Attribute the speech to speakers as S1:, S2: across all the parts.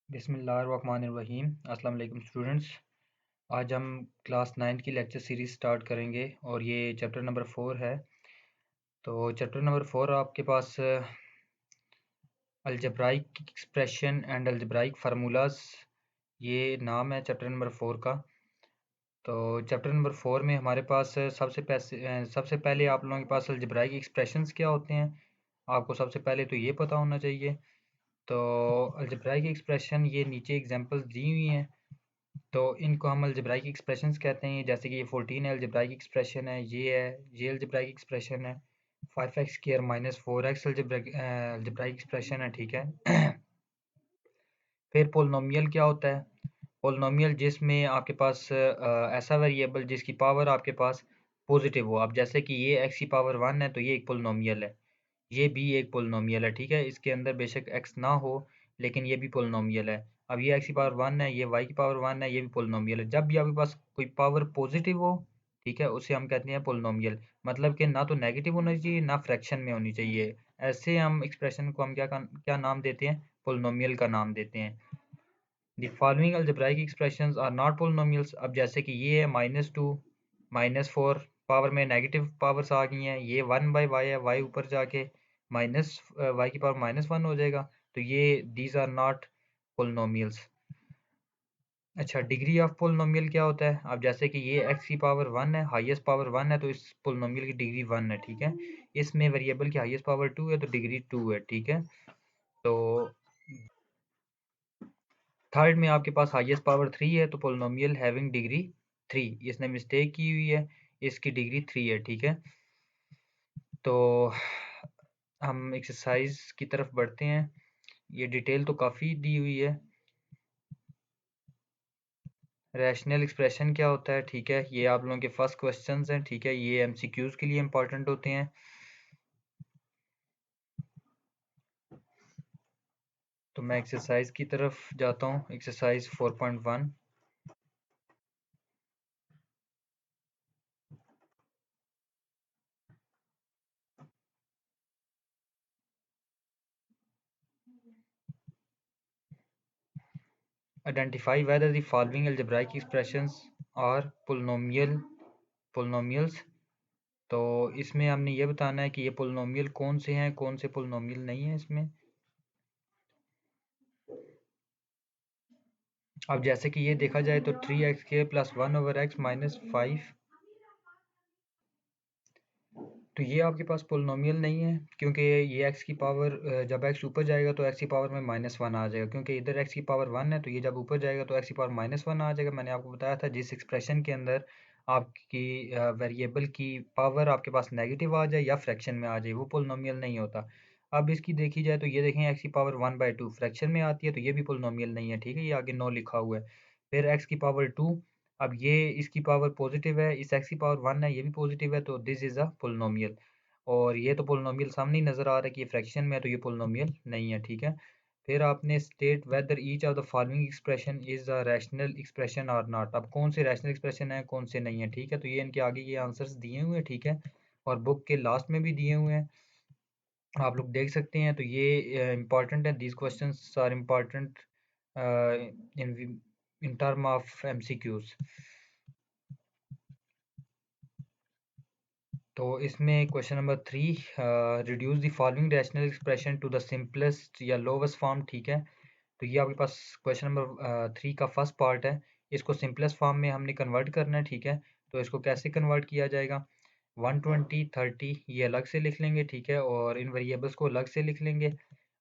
S1: बिस्मिल्लाहिर्रहमानिर्रहीम। अस्सलाम वालेकुम स्टूडेंट्स। आज हम क्लास 9 की लेक्चर सीरीज़ स्टार्ट करेंगे और ये चैप्टर नंबर 4 है। तो चैप्टर नंबर 4 आपके पास algebraic expression and algebraic formulas, ये नाम है चैप्टर नंबर 4 का। तो चैप्टर नंबर 4 में हमारे पास सबसे पहले आप लोगों के पास अलजेब्राइक एक्सप्रेशंस क्या होते हैं, आपको सबसे पहले तो ये पता होना चाहिए। तो अलजेब्राइक एक्सप्रेशन, ये नीचे एग्जांपल्स दी हुई हैं, तो इनको हम अलजेब्राइक एक्सप्रेशंस कहते हैं। जैसे कि ये 14 अलजेब्राइक एक्सप्रेशन है, ये अलजेब्राइक एक्सप्रेशन है। 5x² - 4x अलजेब्राइक एक्सप्रेशन है, ठीक है। फिर पोलिनोमियल क्या होता है? पोलिनोमियल जिसमें आपके पास ऐसा वेरिएबल जिसकी पावर आपके पास पॉजिटिव हो। अब जैसे कि ये x की पावर 1 है, तो ये एक पोलिनोमियल है, ये भी एक पोलिनोमियल है, ठीक है। इसके अंदर बेशक x ना हो, लेकिन ये भी पोलिनोमियल है। अब ये x की पावर 1 है, ये y की पावर 1 है, ये भी पोलिनोमियल है। जब भी आपके पास कोई पावर पॉजिटिव हो, ठीक है, उसे हम कहते हैं पोलिनोमियल। मतलब कि ना तो नेगेटिव होना चाहिए, ना फ्रैक्शन में होनी चाहिए। ऐसे हम एक्सप्रेशन को हम क्या नाम देते हैं? पोलिनोमियल का नाम देते हैं। The following algebraic expressions are not polynomials। अब जैसे कि ये है -2 -4, पावर में नेगेटिव पावर्स आ गई हैं। ये 1/y है, y ऊपर जाके माइनस y की पावर -1 हो जाएगा। तो ये दीज आर नॉट पोलिनोमियल्स। अच्छा, डिग्री ऑफ पोलिनोमियल क्या होता है? अब जैसे कि ये x की पावर 1 है, हाईएस्ट पावर 1 है, तो इस पोलिनोमियल की डिग्री 1 है, ठीक है। इसमें वेरिएबल की हाईएस्ट पावर 2 है, तो डिग्री 2 है, ठीक है। तो थर्ड में आपके पास हाईएस्ट पावर 3 है, तो पोलिनोमियल हैविंग डिग्री 3। इसने मिस्टेक की हुई है, इसकी डिग्री 3 है, ठीक है। तो हम एक्सरसाइज की तरफ बढ़ते हैं। ये डिटेल तो काफ़ी दी हुई है। रैशनल एक्सप्रेशन क्या होता है? ठीक है, ये आप लोगों के फर्स्ट क्वेश्चंस हैं, ठीक है। ये एमसीक्यूज के लिए इंपॉर्टेंट होते हैं। तो मैं एक्सरसाइज की तरफ जाता हूँ। Exercise 4.1। Identify whether the following algebraic expressions और पोलिनोमियल्स। तो इसमें हमने ये बताना है कि ये पोलिनोमियल कौन से हैं, कौन से पोलिनोमियल नहीं है इसमें। अब जैसे कि ये देखा जाए तो 3x² + 1/x - 5, तो ये आपके पास पोलिनोमियल नहीं है, क्योंकि ये x की पावर जब x ऊपर जाएगा तो x की पावर में -1 आ जाएगा, क्योंकि इधर x की पावर 1 है, तो ये जब ऊपर जाएगा तो x की पावर -1 आ जाएगा। मैंने आपको बताया था जिस एक्सप्रेशन के अंदर आपकी वेरिएबल की पावर आपके पास नेगेटिव आ जाए या फ्रैक्शन में आ जाए, वो पोलिनोमियल नहीं होता। अब इसकी देखी जाए तो ये देखें, x की पावर 1/2 फ्रैक्शन में आती है, तो ये भी पोलिनोमियल नहीं है, ठीक है। ये आगे 9 लिखा हुआ है। फिर x की पावर 2, अब ये इसकी पावर पॉजिटिव है, इस x की पावर 1 है, ये भी पॉजिटिव है, तो दिस इज अ पोलिनोमियल। और ये तो पोलिनोमियल सामने ही नज़र आ रहा है कि ये फ्रैक्शन में है, तो ये पोलिनोमियल नहीं है, ठीक है। फिर आपने state whether each of the following expression is a rational expression और नॉट। अब कौन से रैशनल एक्सप्रेशन है, कौन से नहीं है, ठीक है। तो ये इनके आगे ये आंसर्स दिए हुए हैं, ठीक है, और बुक के लास्ट में भी दिए हुए हैं, आप लोग देख सकते हैं। तो ये इम्पॉर्टेंट है, these questions are important in in term of MCQs. तो इसमें question number 3, reduce the following rational expression to the simplest या लोवेस्ट फॉर्म, ठीक है। तो ये आपके पास क्वेश्चन नंबर 3 का फर्स्ट पार्ट है। इसको सिंपलेस्ट फॉर्म में हमने कन्वर्ट करना है, ठीक है। तो इसको कैसे कन्वर्ट किया जाएगा? 120 30 ये अलग से लिख लेंगे, ठीक है, और इन वेरिएबल्स को अलग से लिख लेंगे।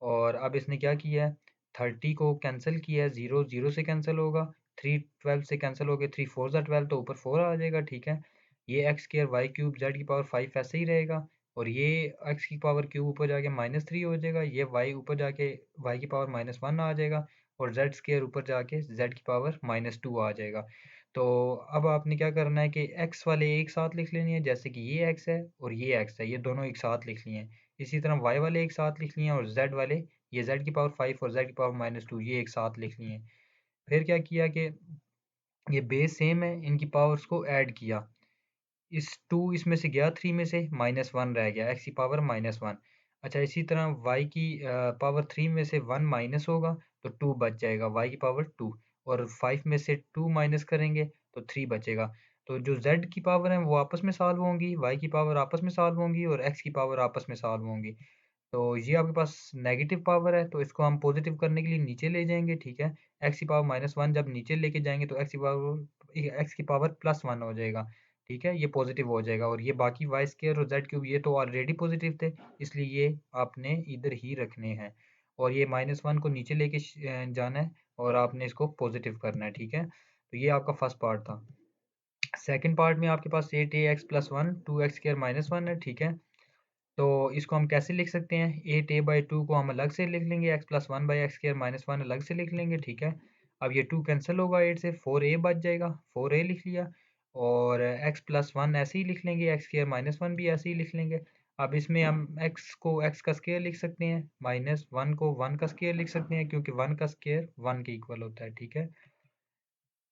S1: और अब इसने क्या किया है, 30 को कैंसिल किया है, 0 0 से कैंसिल होगा, 3 12 से कैंसिल हो गया, 3 4 12, तो ऊपर 4 आ जाएगा, ठीक है। ये x² y³ z की पावर 5 ऐसे ही रहेगा, और ये x की पावर क्यूब ऊपर जाके -3 हो जाएगा, ये y ऊपर जाके y की पावर -1 आ जाएगा, और z² ऊपर जाके z की पावर -2 आ जाएगा। तो अब आपने क्या करना है कि x वाले एक साथ लिख लेनी है, जैसे कि ये x है और ये x है, ये दोनों एक साथ लिख लिए हैं। इसी तरह y वाले एक साथ लिख लिए हैं, और z वाले, ये z की पावर 5 और z की पावर -2 ये एक साथ लिख लिए हैं। फिर क्या किया कि ये बेस सेम है, इनकी पावर्स को ऐड किया। इस 2 इसमें से गया, 3 में से -1 रह गया, x की पावर -1। अच्छा, इसी तरह y की पावर 3 में से 1 माइनस होगा तो 2 बच जाएगा, y की पावर 2, और 5 में से 2 माइनस करेंगे तो 3 बचेगा। तो जो z की पावर है वो आपस में सॉल्व होंगी, y की पावर आपस में सॉल्व होंगी और x की पावर आपस में सॉल्व होंगी। तो ये आपके पास नेगेटिव पावर है, तो इसको हम पॉजिटिव करने के लिए नीचे ले जाएंगे, ठीक है। x की पावर -1 जब नीचे लेके जाएंगे तो x की पावर +1 हो जाएगा, ठीक है, ये पॉजिटिव हो जाएगा। और ये बाकी वाई स्क्वायर और जेड क्यूब ये तो ऑलरेडी पॉजिटिव थे, इसलिए ये आपने इधर ही रखने हैं। और ये -1 को नीचे लेके जाना है और आपने इसको पॉजिटिव करना है, ठीक है। तो ये आपका फर्स्ट पार्ट था। सेकंड पार्ट में आपके पास 8ax + 1 2x² -1 है, ठीक है। तो इसको हम कैसे लिख सकते हैं, 8a/2 को हम अलग से लिख लेंगे, x + 1/x² -1 अलग से लिख लेंगे, ठीक है। अब ये 2 कैंसिल होगा 8 से, 4a बच जाएगा, 4a लिख लिया। और x + 1 ऐसे ही लिख लेंगे, x² -1 भी ऐसे ही लिख लेंगे। अब इसमें हम x को x का स्क्वायर लिख सकते हैं, -1 को 1 का स्क्वायर लिख सकते हैं, क्योंकि 1 का स्क्वायर 1 के इक्वल होता है, ठीक है।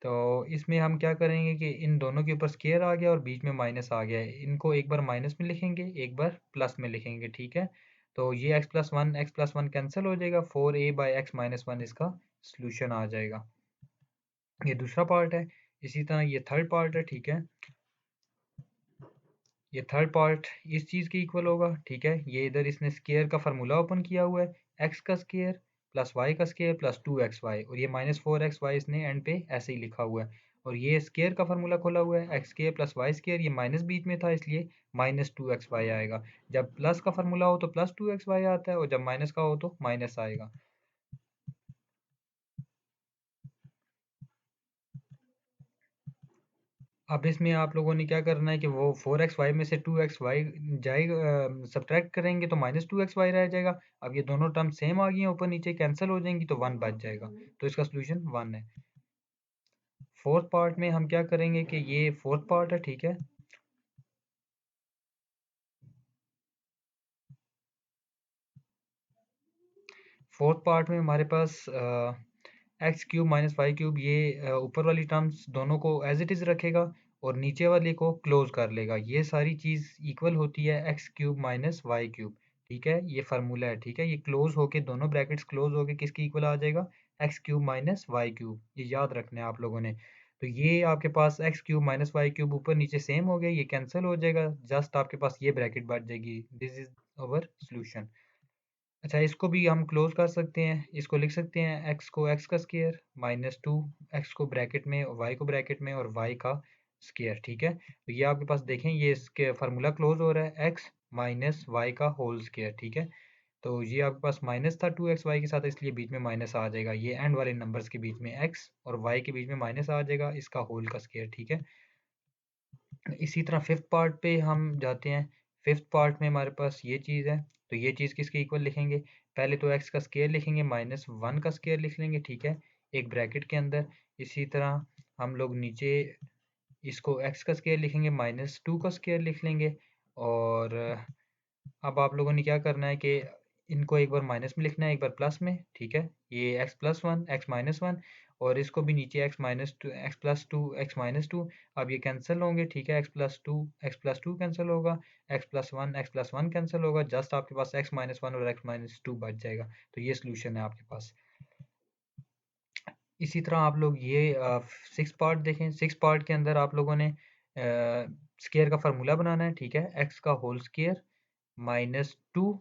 S1: तो इसमें हम क्या करेंगे कि इन दोनों के ऊपर स्क्वायर आ गया और बीच में माइनस आ गया है, इनको एक बार माइनस में लिखेंगे, एक बार प्लस में लिखेंगे, ठीक है। तो ये x + 1 कैंसिल हो जाएगा, 4a/x - 1 इसका सॉल्यूशन आ जाएगा। ये दूसरा पार्ट है। इसी तरह ये थर्ड पार्ट है, ठीक है। ये थर्ड पार्ट इस चीज़ के इक्वल होगा, ठीक है। ये इधर इसने स्क्वायर का फार्मूला ओपन किया हुआ है, x का स्क्वायर प्लस y का स्क्वायर प्लस 2xy, और ये -4xy इसने एंड पे ऐसे ही लिखा हुआ है। और ये स्क्वायर का फार्मूला खोला हुआ है, x² प्लस y², ये माइनस बीच में था इसलिए -2xy आएगा। जब प्लस का फार्मूला हो तो +2xy आता है, और जब माइनस का हो तो माइनस आएगा। अब इसमें आप लोगों ने क्या करना है कि वो 4xy में से 2xy जाएगा, सब्ट्रैक्ट करेंगे तो -2xy रह जाएगा। अब ये दोनों टर्म सेम आ गई हैं, ऊपर नीचे कैंसिल हो जाएंगी तो 1 बच जाएगा, तो इसका सोल्यूशन 1 है। फोर्थ पार्ट में हम क्या करेंगे कि ये फोर्थ पार्ट है, ठीक है। फोर्थ पार्ट में हमारे पास x³ - y³ ये ऊपर वाली टर्म्स दोनों को एज इट इज़ रखेगा और नीचे वाले को क्लोज कर लेगा। ये सारी चीज़ इक्वल होती है x³ - y³, ठीक है। ये फार्मूला है, ठीक है। ये क्लोज होके दोनों ब्रैकेट्स क्लोज होके किसके इक्वल आ जाएगा, x³ - y³। ये याद रखना है आप लोगों ने। तो ये आपके पास x³ - y³ ऊपर नीचे सेम हो गया, ये कैंसिल हो जाएगा, जस्ट आपके पास ये ब्रैकेट बच जाएगी। This is our solution. अच्छा, इसको भी हम क्लोज कर सकते हैं, इसको लिख सकते हैं x को x का स्क्वायर -2, x को ब्रैकेट में, y को ब्रैकेट में, और y का स्क्वायर, ठीक है। तो ये आपके पास देखें, ये इसके फार्मूला क्लोज हो रहा है, x माइनस वाई का होल स्क्वायर, ठीक है। तो ये आपके पास माइनस था 2xy के साथ, इसलिए बीच में माइनस आ जाएगा, ये एंड वाले नंबर्स के बीच में x और y के बीच में माइनस आ जाएगा, इसका होल का स्क्वायर, ठीक है। इसी तरह फिफ्थ पार्ट पे हम जाते हैं। फिफ्थ पार्ट में हमारे पास ये चीज़ है, तो ये चीज़ किसके इक्वल लिखेंगे, पहले तो x का स्क्वायर लिखेंगे, -1 का स्क्वायर लिख लेंगे, ठीक है, एक ब्रैकेट के अंदर। इसी तरह हम लोग नीचे इसको x का स्क्वायर लिखेंगे, -2 का स्क्वायर लिख लेंगे। और अब आप लोगों ने क्या करना है कि इनको एक बार माइनस में लिखना है, एक बार प्लस में, ठीक है। ये x+1 x-1, और इसको भी नीचे x-2 x+2 x-2, अब ये कैंसिल होंगे, ठीक है। x+2 कैंसिल होगा, x+1 कैंसिल होगा, जस्ट आपके पास x-1 और x-2 बच जाएगा। तो ये सोल्यूशन है आपके पास। इसी तरह आप लोग ये सिक्स पार्ट देखें। सिक्स पार्ट के अंदर आप लोगों ने स्क्वायर का फार्मूला बनाना है, ठीक है। x का होल स्क्वायर -2।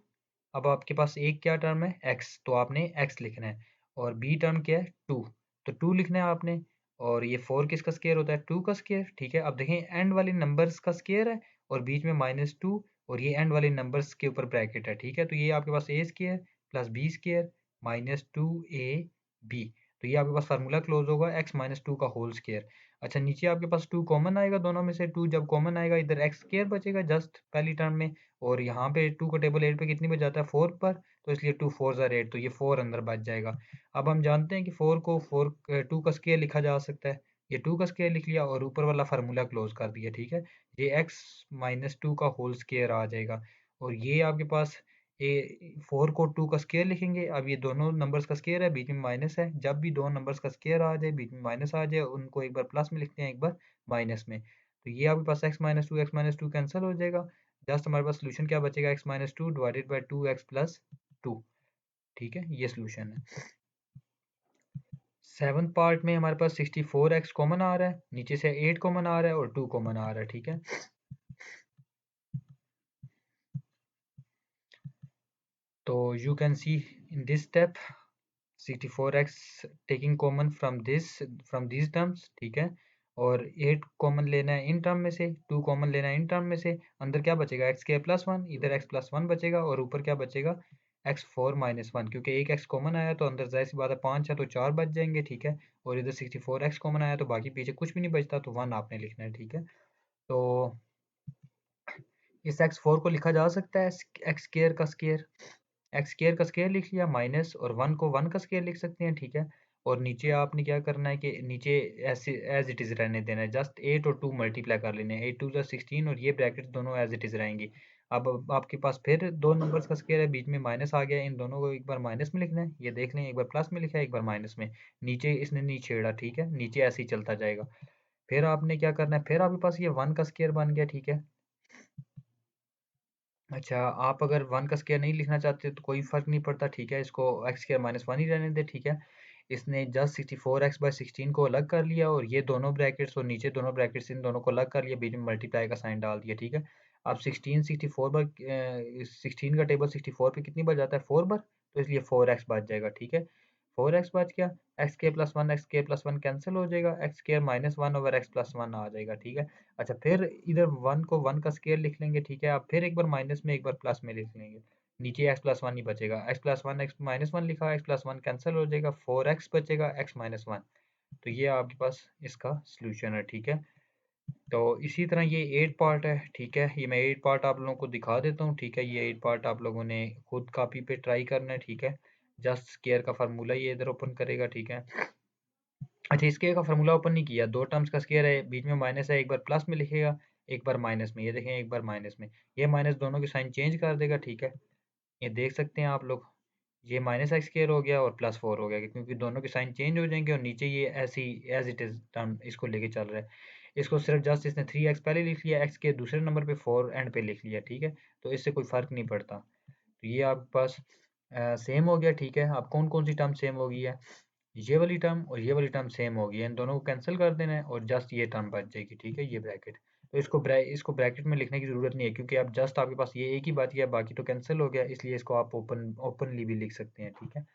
S1: अब आपके पास एक क्या टर्म है, x, तो आपने x लिखना है। और b टर्म क्या है, 2, तो 2 लिखना है आपने। और ये 4 किसका स्क्वायर होता है, 2 का स्क्वायर, ठीक है। अब देखें, एंड वाले नंबर्स का स्क्वायर है और बीच में -2, और ये एंड वाले नंबर्स के ऊपर ब्रैकेट है, ठीक है। तो ये आपके पास a square plus b square -2ab, तो ये आपके पास फार्मूला क्लोज होगा, x -2 का होल स्क्वायर। अच्छा, नीचे आपके पास 2 कॉमन आएगा, दोनों में से 2 जब कॉमन आएगा, इधर x स्क्वायर बचेगा जस्ट पहली टर्म में, और यहाँ पे 2 का टेबल 8 पे कितनी बच जाता है, 4 पर, तो इसलिए 2 4 ज़ार 8, तो ये 4 अंदर बच जाएगा। अब हम जानते हैं कि 4 को 2 का स्क्वायर लिखा जा सकता है, ये 2 का स्क्वायर लिख लिया और ऊपर वाला फार्मूला क्लोज कर दिया, ठीक है। ये x -2 का होल स्क्वायर आ जाएगा। और ये आपके पास ए 4 को 2 का स्क्वायर लिखेंगे। अब ये दोनों नंबर्स का स्क्वायर है, बीच में माइनस है, जब भी दो नंबर्स का स्क्वायर आ जाए, बीच में माइनस आ जाए, उनको एक बार प्लस में लिखते हैं, एक बार माइनस में। तो ये आपके पास x -2 कैंसिल हो जाएगा, जस्ट हमारे पास सोल्यूशन क्या बचेगा, x minus two divided by 2x plus 2। ठीक है, ये सोल्यूशन है। 7th पार्ट में हमारे पास 64x कॉमन आ रहा है, नीचे से 8 कॉमन आ रहा है और 2 कॉमन आ रहा है। ठीक है, तो you can see in this step 64x taking common from this terms. ठीक है, और 8 कॉमन लेना है इन टर्म में से, 2 कॉमन लेना है इन टर्म में से। अंदर क्या बचेगा, एक्स के प्लस वन, इधर x प्लस वन बचेगा और ऊपर क्या बचेगा, x4 माइनस वन, क्योंकि एक x कॉमन आया तो अंदर जाहिर सी बात है 5 है तो 4 बच जाएंगे। ठीक है, और इधर 64x कॉमन आया तो बाकी पीछे कुछ भी नहीं बचता, तो 1 आपने लिखना है। ठीक है, तो इस x4 को लिखा जा सकता है एक्स स्केयर का स्केयर, एक्स स्केयर का स्केयर लिख लिया, माइनस और 1 को 1 का स्केयर लिख सकते हैं। ठीक है, और नीचे आपने क्या करना है कि नीचे ऐसे एज इट इज़ रहने देना है, जस्ट 8 और 2 मल्टीप्लाई कर लेने हैं, 8 2 16 और ये ब्रैकेट दोनों एज इट इज़ रहेंगी। अब आपके पास फिर दो नंबर्स का स्केयर है, बीच में माइनस आ गया, इन दोनों को एक बार माइनस में लिखना है, ये देख लें, एक बार प्लस में लिखा है, एक बार माइनस में, नीचे इसने नहीं छेड़ा। ठीक है, नीचे ऐसे ही चलता जाएगा। फिर आपने क्या करना है, फिर आपके पास ये 1 का स्केयर बन गया। ठीक है, अच्छा, आप अगर 1 का स्क्वायर नहीं लिखना चाहते तो कोई फ़र्क नहीं पड़ता। ठीक है, इसको एक्स स्क्वायर माइनस वन ही रहने दें। ठीक है, इसने जस्ट 64x/16 को अलग कर लिया और ये दोनों ब्रैकेट्स और नीचे दोनों ब्रैकेट्स इन दोनों को अलग कर लिया, बीच में मल्टीप्लाई का साइन डाल दिया। ठीक है, अब 16 का टेबल 64 पे कितनी बार जाता है, 4 बार, तो इसलिए 4x बच जाएगा। ठीक है, 4x बच गया, एक्स के प्लस वन, एक्स के प्लस वन कैंसिल हो जाएगा, x square minus one over x plus one आ जाएगा। ठीक है, अच्छा, फिर इधर 1 को 1 का स्क्वायर लिख लेंगे। ठीक है, अब फिर एक बार माइनस में एक बार प्लस में लिख लेंगे, नीचे एक्स प्लस वन ही बचेगा, x plus one x minus one लिखा, एक्स प्लस वन कैंसिल हो जाएगा, 4x बचेगा, एक्स माइनस वन। तो ये आपके पास इसका सोल्यूशन है। ठीक है, तो इसी तरह ये 8 पार्ट है। ठीक है, ये मैं 8 पार्ट आप लोगों को दिखा देता हूँ। ठीक है, ये 8 पार्ट आप लोगों ने खुद कॉपी पे ट्राई करना है। ठीक है, जस्ट स्क्वायर का फार्मूला ये इधर ओपन करेगा। ठीक है, अच्छा, स्क्वायर का फार्मूला ओपन नहीं किया, दो टर्म्स का स्क्वायर है, बीच में माइनस है, एक बार प्लस में लिखेगा, एक बार माइनस में, ये देखें एक बार माइनस में, ये माइनस दोनों के साइन चेंज कर देगा। ठीक है, ये देख सकते हैं आप लोग, ये माइनस एक्स स्क्वायर हो गया और प्लस 4 हो गया, क्योंकि दोनों के साइन चेंज हो जाएंगे और नीचे ये ऐसी एज इट इज टर्म इसको लेके चल रहा है। इसको सिर्फ जस्ट इसने 3x पहले लिख लिया, एक्स के दूसरे नंबर पे 4 एंड पे लिख लिया। ठीक है, तो इससे कोई फर्क नहीं पड़ता। तो ये आपके पास सेम हो गया। ठीक है, अब कौन कौन सी टर्म सेम हो गई है, ये वाली टर्म और ये वाली टर्म सेम होगी, इन दोनों को कैंसिल कर देना है और जस्ट ये टर्म बच जाएगी। ठीक है, ये ब्रैकेट, तो इसको ब्रैकेट में लिखने की ज़रूरत नहीं है, क्योंकि अब जस्ट आपके पास ये एक ही बात है, बाकी तो कैंसिल हो गया, इसलिए इसको आप ओपनली भी लिख सकते हैं। ठीक है,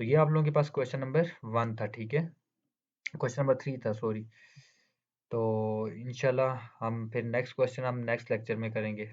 S1: तो ये आप लोगों के पास क्वेश्चन नंबर 1 था। ठीक है, क्वेश्चन नंबर 3 था, सॉरी। तो इंशाल्लाह हम फिर नेक्स्ट क्वेश्चन हम नेक्स्ट लेक्चर में करेंगे।